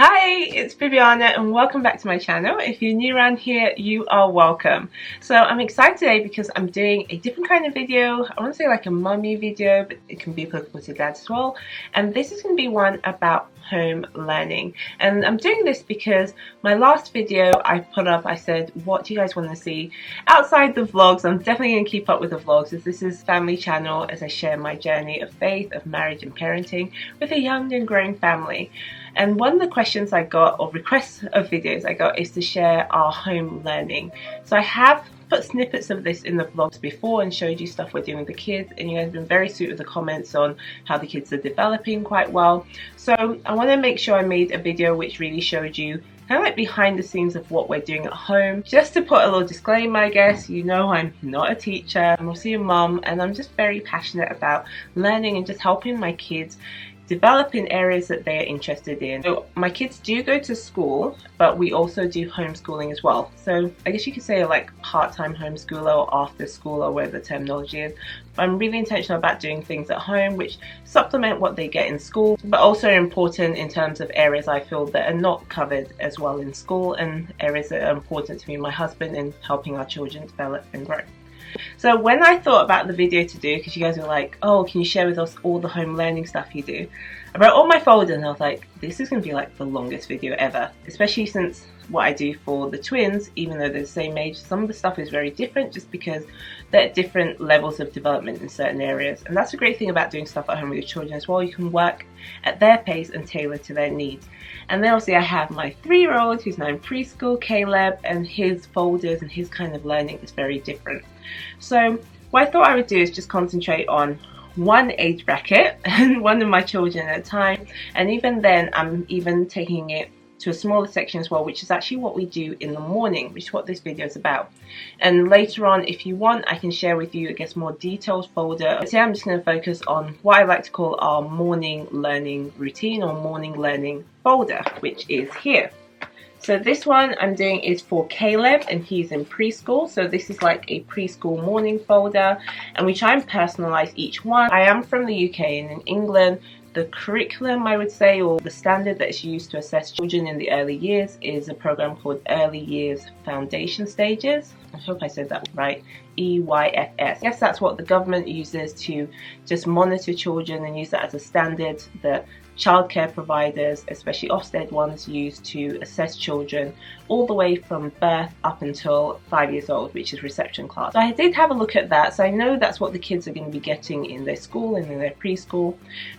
Hi, it's Bibiana and welcome back to my channel. If you're new around here, you are welcome. So I'm excited today because I'm doing a different kind of video. I want to say like a mummy video, but it can be applicable to dads as well. And this is going to be one about home learning. And I'm doing this because my last video I put up, I said, what do you guys want to see outside the vlogs? I'm definitely going to keep up with the vlogs as this is family channel as I share my journey of faith, of marriage and parenting with a young and growing family. And one of the questions I got, or requests of videos I got, is to share our home learning. So I have put snippets of this in the vlogs before and showed you stuff we're doing with the kids, and you guys have been very sweet with the comments on how the kids are developing quite well. So I want to make sure I made a video which really showed you kind of like behind the scenes of what we're doing at home. Just to put a little disclaimer, I guess, you know I'm not a teacher, I'm also a mum, and I'm just very passionate about learning and just helping my kids develop in areas that they are interested in. So my kids do go to school, but we also do homeschooling as well. So I guess you could say like part-time homeschooler or after school or whatever the terminology is. But I'm really intentional about doing things at home which supplement what they get in school, but also important in terms of areas I feel that are not covered as well in school and areas that are important to me and my husband in helping our children develop and grow. So when I thought about the video to do, because you guys were like, oh, can you share with us all the home learning stuff you do? I wrote all my folders and I was like, this is going to be like the longest video ever, especially since what I do for the twins, even though they're the same age, some of the stuff is very different just because they're at different levels of development in certain areas. And that's a great thing about doing stuff at home with your children as well. You can work at their pace and tailor to their needs. And then obviously I have my 3-year-old who's now in preschool, Caleb, and his folders and his kind of learning is very different. So what I thought I would do is just concentrate on one age bracket and one of my children at a time. And even then I'm even taking it to a smaller section as well, which is actually what we do in the morning, which is what this video is about. And later on, if you want, I can share with you, I guess, more detailed folder. But today I'm just going to focus on what I like to call our morning learning routine or morning learning folder, which is here. So this one I'm doing is for Caleb and he's in preschool. So this is like a preschool morning folder and we try and personalize each one. I am from the UK and in England, the curriculum, I would say, or the standard that is used to assess children in the early years is a program called Early Years Foundation Stages. I hope I said that right. EYFS. Yes, that's what the government uses to just monitor children and use that as a standard that childcare providers, especially Ofsted ones, use to assess children all the way from birth up until 5 years old, which is reception class. So I did have a look at that, so I know that's what the kids are going to be getting in their school and in their preschool.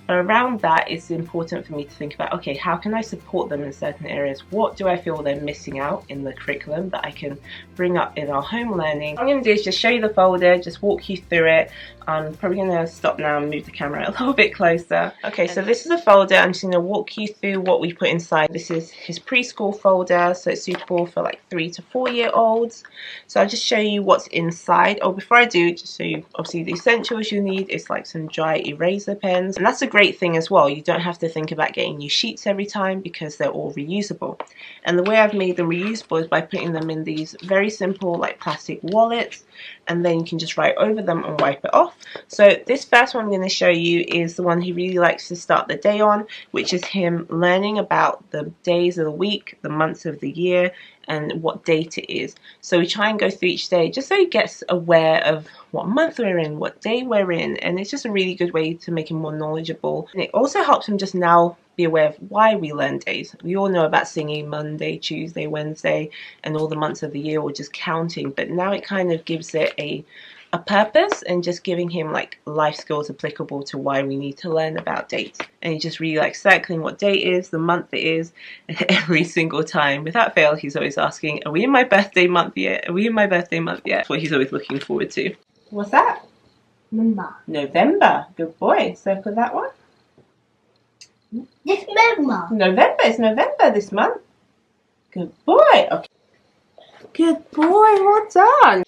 But around that, it's important for me to think about, okay, how can I support them in certain areas? What do I feel they're missing out in the curriculum that I can bring up in our home learning? What I'm going to do is just show you the folder, just walk you through it. I'm probably going to stop now and move the camera a little bit closer. Okay, so this is a folder. I'm just going to walk you through what we put inside. This is his preschool folder, so it's suitable for like 3 to 4 year olds. So I'll just show you what's inside. Oh, before I do, just show you obviously the essentials you need is like some dry eraser pens. And that's a great thing as well. You don't have to think about getting new sheets every time because they're all reusable. And the way I've made them reusable is by putting them in these very simple like plastic wallets, and then you can just write over them and wipe it off. So this first one I'm going to show you is the one he really likes to start the day on, which is him learning about the days of the week, the months of the year, and what date it is. So we try and go through each day just so he gets aware of what month we're in, what day we're in, and it's just a really good way to make him more knowledgeable. And it also helps him just now be aware of why we learn days. We all know about singing Monday, Tuesday, Wednesday, and all the months of the year, or just counting, but now it kind of gives it a purpose and just giving him like life skills applicable to why we need to learn about dates. And he just really likes circling what date is, the month it is, and every single time without fail he's always asking, are we in my birthday month yet? Are we in my birthday month yet? That's what he's always looking forward to. What's that? November. Good boy. Circle that one. November. It's November this month. Good boy. Okay. Good boy. Well done.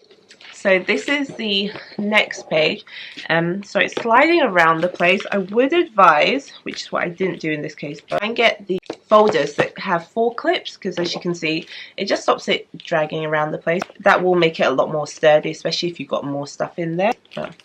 So this is the next page. So it's sliding around the place. I would advise, which is what I didn't do in this case, but try and get the folders that have 4 clips, because as you can see, it just stops it dragging around the place. That will make it a lot more sturdy, especially if you've got more stuff in there. But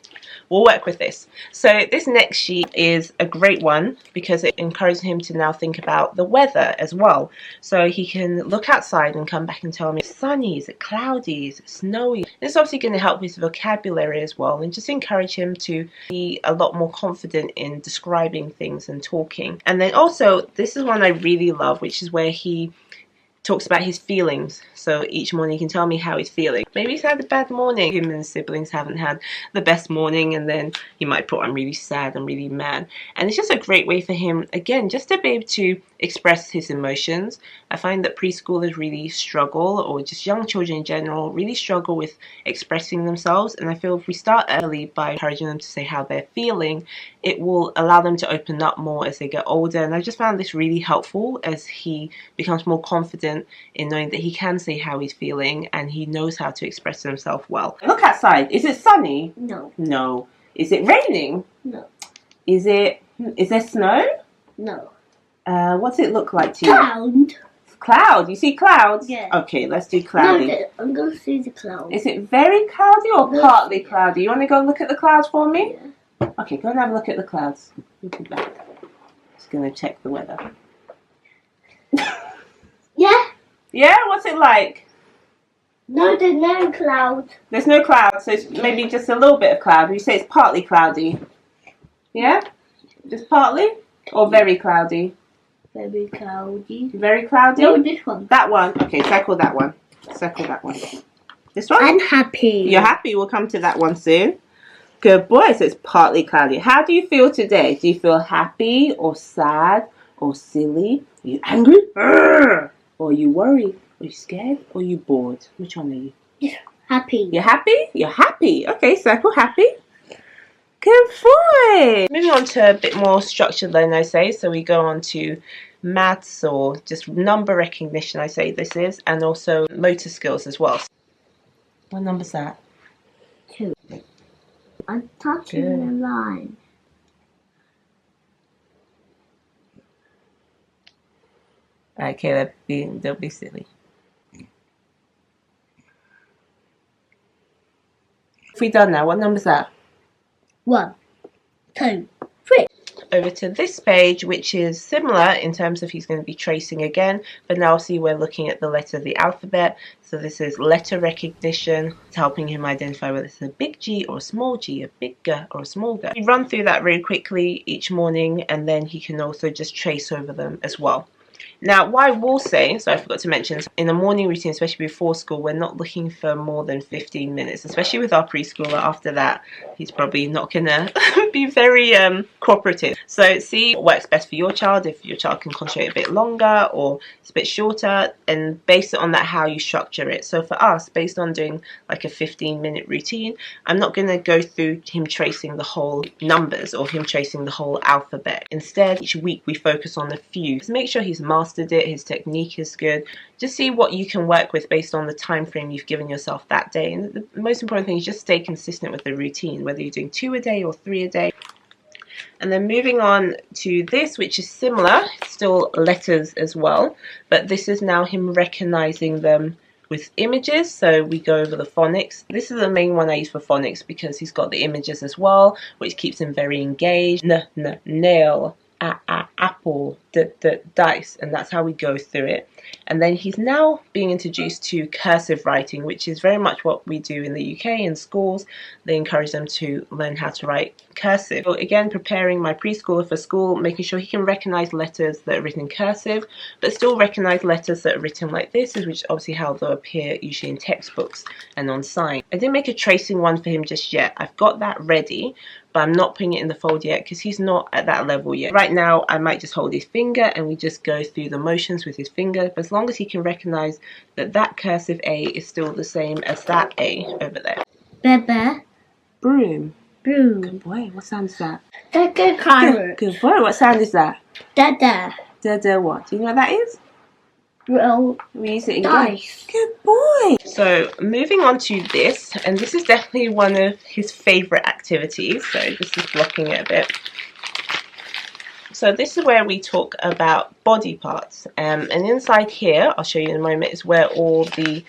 we'll work with this. So this next sheet is a great one because it encourages him to now think about the weather as well. So he can look outside and come back and tell me, it's sunny, is it cloudy, is it snowy? It's obviously going to help his vocabulary as well, and just encourage him to be a lot more confident in describing things and talking. And then also, this is one I really love, which is where he talks about his feelings. So each morning he can tell me how he's feeling. Maybe he's had a bad morning. Him and his siblings haven't had the best morning, and then he might put, I'm really sad, I'm really mad. And it's just a great way for him, again, just to be able to express his emotions. I find that preschoolers really struggle, or just young children in general, really struggle with expressing themselves. And I feel if we start early by encouraging them to say how they're feeling, it will allow them to open up more as they get older. And I've just found this really helpful as he becomes more confident in knowing that he can say how he's feeling and he knows how to express himself well. Look outside. Is it sunny? No. No. Is it raining? No. Is there snow? No. What's it look like to you? Cloud. Cloud. You see clouds? Yeah. Okay, let's do cloudy. No, I'm going to see the clouds. Is it very cloudy or partly cloudy? You want to go look at the clouds for me? Yeah. Okay, go and have a look at the clouds. We'll be back. Just going to check the weather. Yeah? Yeah? What's it like? No, there's no cloud. There's no cloud, so it's maybe just a little bit of cloud. You say it's partly cloudy. Yeah? Just partly? Or very cloudy? Very cloudy. Very cloudy? No, this one. That one. Okay, circle that one. Circle that one. This one? I'm happy. You're happy? We'll come to that one soon. Good boy. So it's partly cloudy. How do you feel today? Do you feel happy or sad or silly? Are you angry? Or are you worried? Are you scared? Or are you bored? Which one are you? Yeah, happy. You're happy? You're happy. Okay, circle happy. Good boy. Moving on to a bit more structured learning, I say. So we go on to maths or just number recognition, I say this is, and also motor skills as well. What number's that? 2. I'm touching the line. Okay, they'll be silly. If we done now, what number's that? 1, 2, 3. Over to this page, which is similar in terms of he's going to be tracing again, but now see we're looking at the letter of the alphabet. So this is letter recognition. It's helping him identify whether it's a big G or a small G, a big G or a small G. We run through that very quickly each morning, and then he can also just trace over them as well. Now, what I will say, so I forgot to mention, in the morning routine, especially before school, we're not looking for more than 15 minutes, especially with our preschooler. After that, he's probably not going to be very cooperative. So see what works best for your child, if your child can concentrate a bit longer or it's a bit shorter, and base it on that how you structure it. So for us, based on doing like a 15-minute routine, I'm not going to go through him tracing the whole numbers or him tracing the whole alphabet. Instead, each week we focus on a few. Just make sure he's mastered it, his technique is good. Just see what you can work with based on the time frame you've given yourself that day. And the most important thing is just stay consistent with the routine, whether you're doing 2 a day or 3 a day. And then moving on to this, which is similar, still letters as well, but this is now him recognizing them with images. So we go over the phonics. This is the main one I use for phonics because he's got the images as well, which keeps him very engaged. Nail, apple, dice, and that's how we go through it. And then he's now being introduced to cursive writing, which is very much what we do in the UK in schools. They encourage them to learn how to write cursive. So again, preparing my preschooler for school, making sure he can recognize letters that are written in cursive, but still recognize letters that are written like this, which is obviously how they'll appear usually in textbooks and on sign. I didn't make a tracing one for him just yet. I've got that ready, but I'm not putting it in the fold yet because he's not at that level yet. Right now, I might just hold his finger and we just go through the motions with his finger. But as long as he can recognize that that cursive A is still the same as that A over there. Bebe. Broom. Broom. Good boy. What sound is that? Dada carrot. Good boy. What sound is that? Dada. Dada what? Do you know what that is? Roll. We use it in Dice. Good boy. So moving on to this, and this is definitely one of his favorite activities. So this is blocking it a bit. So this is where we talk about body parts, and inside here, I'll show you in a moment, is where all the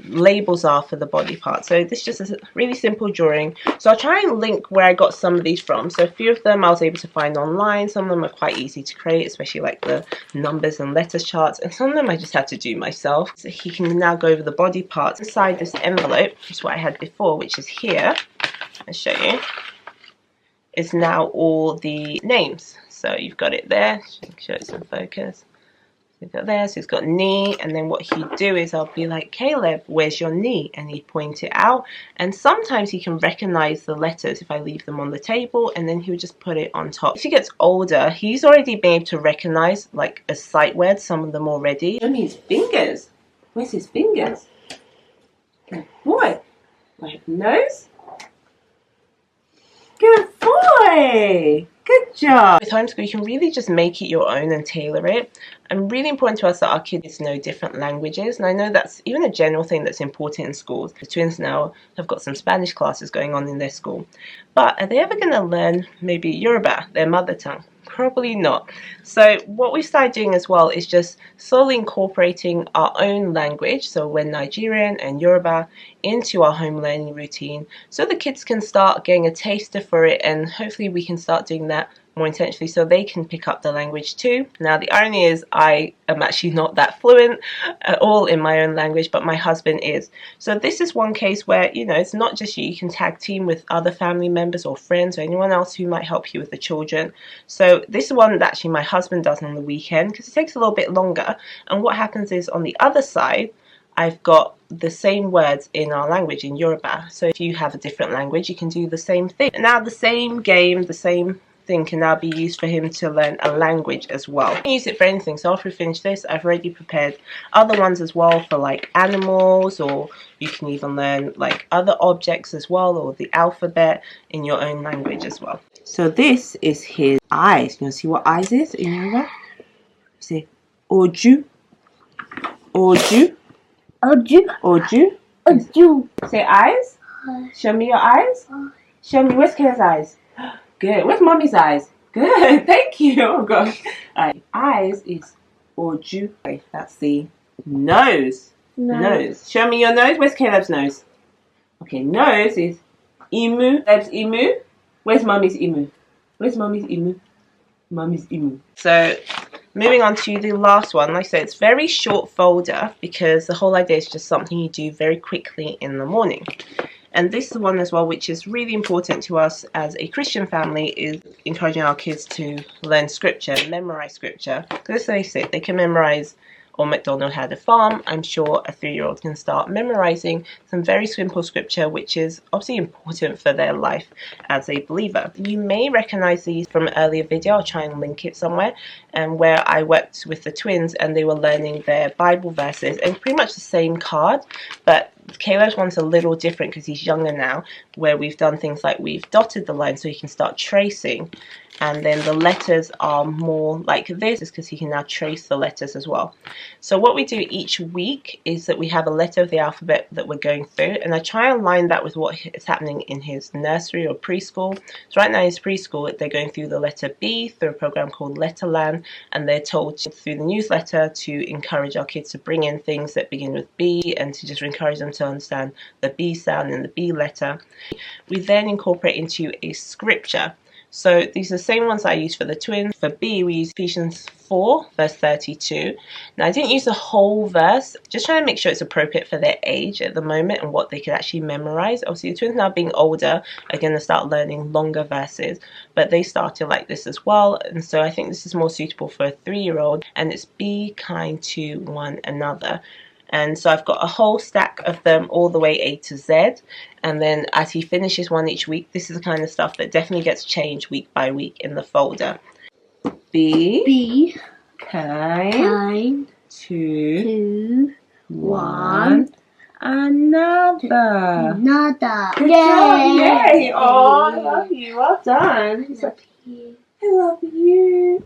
labels are for the body parts. So this is just a really simple drawing. So I'll try and link where I got some of these from. So a few of them I was able to find online. Some of them are quite easy to create, especially like the numbers and letters charts, and some of them I just had to do myself. So he can now go over the body parts inside this envelope, which is what I had before, which is here. I'll show you. Is now all the names. So you've got it there. Show it some focus. You've got there, so it's got knee, and then what he'd do is I'll be like, Caleb, where's your knee? And he'd point it out, and sometimes he can recognize the letters if I leave them on the table, and then he would just put it on top. As he gets older, he's already been able to recognize like a sight word, some of them already. Show me his fingers. Where's his fingers? Good boy. Like nose. Good boy. Good job. With homeschool, you can really just make it your own and tailor it. And really important to us that our kids know different languages. And I know that's even a general thing that's important in schools. The twins now have got some Spanish classes going on in their school. But are they ever going to learn maybe Yoruba, their mother tongue? Probably not. So what we started doing as well is just slowly incorporating our own language, so we're Nigerian and Yoruba, into our home learning routine, so the kids can start getting a taster for it, and hopefully we can start doing that more intentionally so they can pick up the language too. Now the irony is I am actually not that fluent at all in my own language, but my husband is. So this is one case where, you know, it's not just you can tag team with other family members or friends or anyone else who might help you with the children. So this is one that actually my husband does on the weekend because it takes a little bit longer, and what happens is on the other side I've got the same words in our language, in Yoruba. So if you have a different language, you can do the same thing. Now the same game, the same thing can now be used for him to learn a language as well. You can use it for anything. So after we finish this, I've already prepared other ones as well for like animals, or you can even learn like other objects as well, or the alphabet in your own language as well. So this is his eyes. You want to see what eyes is in Yoruba? Say oju, oju, Oju. oju. Oju. Say eyes. Show me your eyes. Show me. Where's Kayla's eyes? Good. Where's mommy's eyes? Good. Thank you. Oh gosh. Alright. Eyes is oju. Okay, that's the nose. Nose. Show me your nose. Where's Caleb's nose? Okay. Nose is imu. Caleb's imu. Where's mommy's imu? Where's mommy's imu? Mommy's imu. So moving on to the last one, like I said, it's very short folder because the whole idea is just something you do very quickly in the morning. And this is one as well, which is really important to us as a Christian family, is encouraging our kids to learn scripture, memorize scripture. Because they say they can memorize, or MacDonald had a farm, I'm sure a 3-year-old can start memorizing some very simple scripture, which is obviously important for their life as a believer. You may recognize these from an earlier video. I'll try and link it somewhere, and where I worked with the twins and they were learning their Bible verses, and pretty much the same card, but Caleb's one's a little different because he's younger now, where we've done things like we've dotted the line so he can start tracing, and then the letters are more like this because he can now trace the letters as well. So what we do each week is that we have a letter of the alphabet that we're going through, and I try and line that with what is happening in his nursery or preschool. So right now in his preschool, they're going through the letter B through a program called Letterland, and they're told through the newsletter to encourage our kids to bring in things that begin with B and to just encourage them to understand the B sound and the B letter. We then incorporate into a scripture. So these are the same ones I use for the twins. For B, we use Ephesians 4, verse 32. Now, I didn't use the whole verse, just trying to make sure it's appropriate for their age at the moment and what they can actually memorize. Obviously, the twins now being older are going to start learning longer verses, but they started like this as well. And so I think this is more suitable for a 3-year-old, and it's be kind to one another. And so I've got a whole stack of them all the way A to Z. And then as he finishes one each week, this is the kind of stuff that definitely gets changed week by week in the folder. Be kind to one another. Good job. Yay. Oh, I love you. Well done. I love you.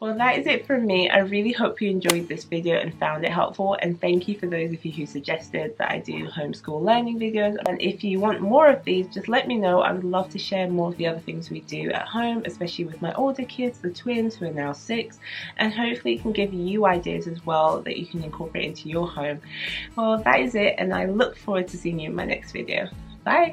Well, that is it from me. I really hope you enjoyed this video and found it helpful, and thank you for those of you who suggested that I do homeschool learning videos. And if you want more of these, just let me know. I would love to share more of the other things we do at home, especially with my older kids, the twins who are now 6, and hopefully it can give you ideas as well that you can incorporate into your home. Well, that is it, and I look forward to seeing you in my next video. Bye!